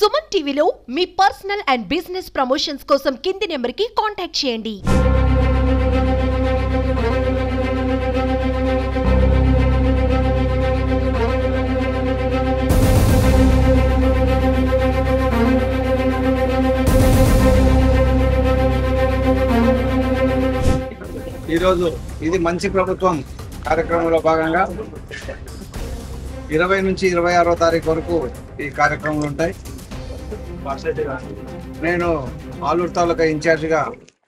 సుమన్ టీవీలో మీ personal and business promotions కోసం కింది నెంబర్కి కాంటాక్ట్ చేయండి. ఈరోజు ఇది మంచి ప్రభుత్వం కార్యక్రమంలో భాగంగా 20 నుంచి 26వ తారీఖు వరకు ఈ కార్యక్రమాలు ఉంటాయి. నేను ఆలూరు తాలూకా ఇన్ఛార్జిగా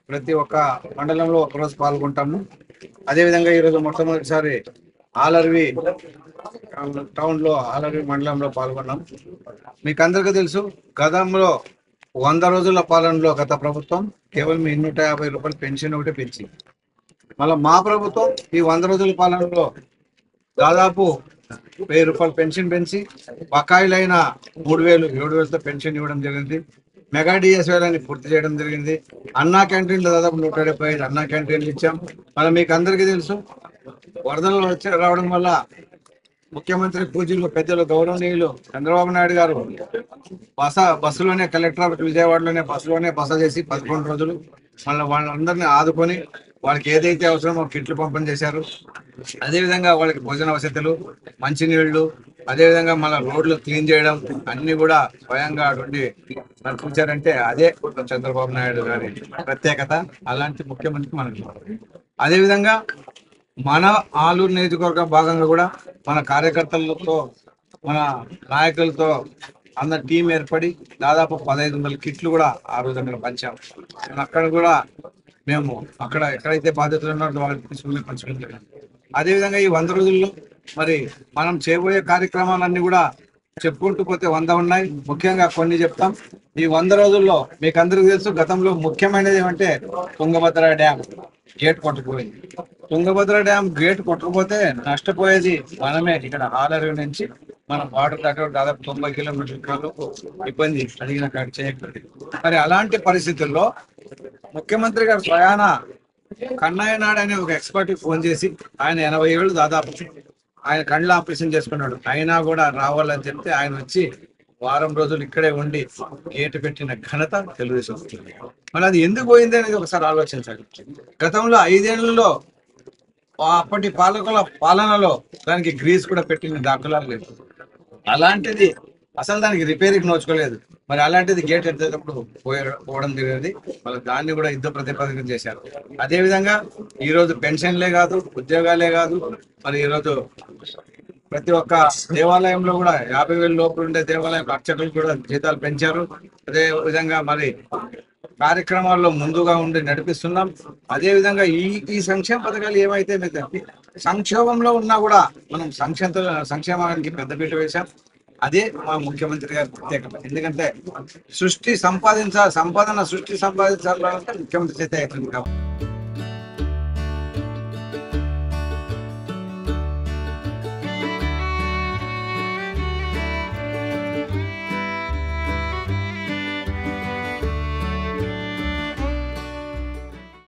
ప్రతి ఒక్క మండలంలో ఒకరోజు పాల్గొంటాము. అదేవిధంగా ఈరోజు మొట్టమొదటిసారి ఆలర్వి టౌన్లో ఆలర్వి మండలంలో పాల్గొన్నాం. మీకు అందరికీ తెలుసు, గతంలో 100 రోజుల పాలనలో గత ప్రభుత్వం కేవలం 250 రూపాయలు పెన్షన్ ఒకటే పెంచింది. మళ్ళీ మా ప్రభుత్వం ఈ 100 రోజుల పాలనలో దాదాపు 1000 రూపాయలు పెన్షన్ పెంచి బకాయిలైన 3000, 7000తో పెన్షన్ ఇవ్వడం జరిగింది. మెగా డిఎస్వేలని పూర్తి చేయడం జరిగింది. అన్నా క్యాంటీన్లు దాదాపు 175 అన్నా క్యాంటీన్లు ఇచ్చాం. మళ్ళీ మీకు అందరికీ తెలుసు, వరదలు రావడం వల్ల ముఖ్యమంత్రి పూజలు పెద్దలు గౌరవనీయులు చంద్రబాబు నాయుడు గారు బస్సులోనే కలెక్టర్ విజయవాడలోనే బస్సులోనే బస చేసి 11 రోజులు మళ్ళీ వాళ్ళందరినీ ఆదుకొని వాళ్ళకి ఏదైతే అవసరమో కిట్లు పంపిణీ చేశారు. అదేవిధంగా వాళ్ళకి భోజన వసతులు, మంచినీళ్లు, అదేవిధంగా మళ్ళీ రోడ్లు క్లీన్ చేయడం అన్ని కూడా స్వయంగా అటువంటి నడిపించారంటే అదే చంద్రబాబు నాయుడు గారి ప్రత్యేకత. అలాంటి ముఖ్యమంత్రి మనకు. అదేవిధంగా మన ఆలూరు నియోజకవర్గ భాగంగా కూడా మన కార్యకర్తలతో మన నాయకులతో అందరు టీం ఏర్పడి దాదాపు 1500 కిట్లు కూడా ఆ రోజు అక్కడ పంచాము. అక్కడ కూడా మేము అక్కడ ఎక్కడైతే బాధ్యతలు ఉన్నారో వాళ్ళకి తీసుకుని పంచుకుంటాం. అదేవిధంగా ఈ 100 రోజుల్లో మరి మనం చేయబోయే కార్యక్రమాలన్నీ కూడా చెప్పుకుంటూ పోతే 100 ఉన్నాయి. ముఖ్యంగా కొన్ని చెప్తాం. ఈ 100 రోజుల్లో మీకు అందరికీ తెలుసు, గతంలో ముఖ్యమైనది ఏమంటే తుంగభద్ర డ్యామ్ గేట్ కొట్టుకుపోయింది. తుంగభద్ర డ్యామ్ గేట్ కొట్టుకుపోతే నష్టపోయేది మనమే. ఇక్కడ ఆలర్వి నుంచి మనం వాటర్ దాకా దాదాపు 90 కిలోమీటర్ల ఇబ్బంది అడిగిన కాడ చేయకపోతే. మరి అలాంటి పరిస్థితుల్లో ముఖ్యమంత్రి గారు స్వయాన కన్నయ్య నాయుడు అనే ఒక ఎక్స్పర్ట్ ఫోన్ చేసి, ఆయన 80 ఏళ్ళు దాదాపు ఆయన కళ్ళ ఆపరేషన్ చేసుకున్నాడు, అయినా కూడా రావాలని చెప్తే ఆయన వచ్చి వారం రోజులు ఇక్కడే ఉండి గేటు పెట్టిన ఘనత తెలుగుదేశం. మరి అది ఎందుకు పోయింది అనేది ఒకసారి ఆలోచించాలి. గతంలో 5 ఏళ్లలో అప్పటి పాలకుల పాలనలో దానికి గ్రీస్ కూడా పెట్టిన దాఖలాలు లేదు. అలాంటిది అసలు దానికి రిపేరింగ్ నోచుకోలేదు. మరి అలాంటిది గేట్ ఎత్తేటప్పుడు పోవడం జరిగింది. మళ్ళీ దాన్ని కూడా యుద్ధ ప్రతిపాదన చేశారు. అదేవిధంగా ఈరోజు పెన్షన్లే కాదు, ఉద్యోగాలే కాదు, మరి ఈరోజు ప్రతి ఒక్క దేవాలయంలో కూడా 50,000 లోపల ఉండే దేవాలయం అర్చకులు కూడా జీతాలు పెంచారు. అదే విధంగా మరి కార్యక్రమాల్లో ముందుగా ఉండి నడిపిస్తున్నాం. అదేవిధంగా ఈ సంక్షేమ పథకాలు ఏమైతే సంక్షోభంలో ఉన్నా కూడా మనం సంక్షేమానికి పెద్దపీట వేశాం. అదే మా ముఖ్యమంత్రి గారి ప్రత్యేకత. ఎందుకంటే సంపాదన సృష్టి సంపాదించాలంటే ముఖ్యమంత్రి చేత అవుతుంది కాబట్టి.